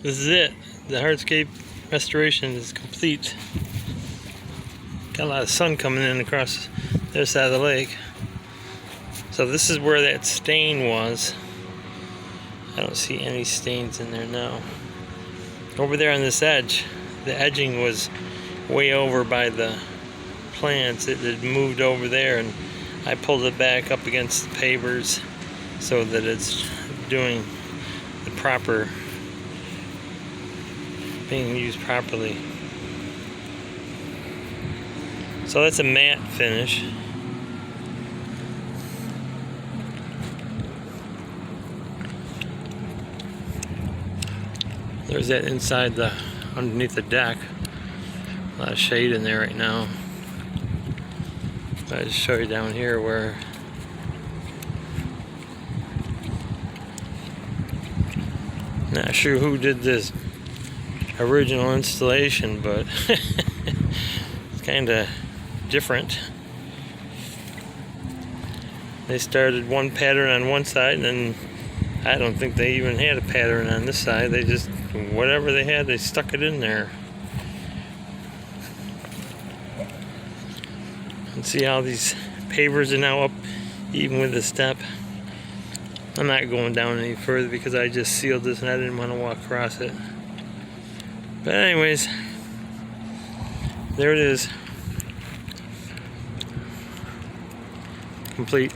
This is it. The hardscape restoration is complete. Got a lot of sun coming in across the other side of the lake. So this is where that stain was. I don't see any stains in there now. Over there on this edge, the edging was way over by the plants. It had moved over there, and I pulled it back up against the pavers so that it's doing the proper, being used properly. So that's a matte finish. There's that inside the, underneath the deck. A lot of shade in there right now. I'll just show you down here where not sure who did this original installation, but it's kind of different. They started one pattern on one side, and then I don't think they even had a pattern on this side. They just, whatever they had, they stuck it in there. And see how these pavers are now up even with the step. I'm not going down any further because I just sealed this and I didn't want to walk across it. But anyways, there it is. Complete.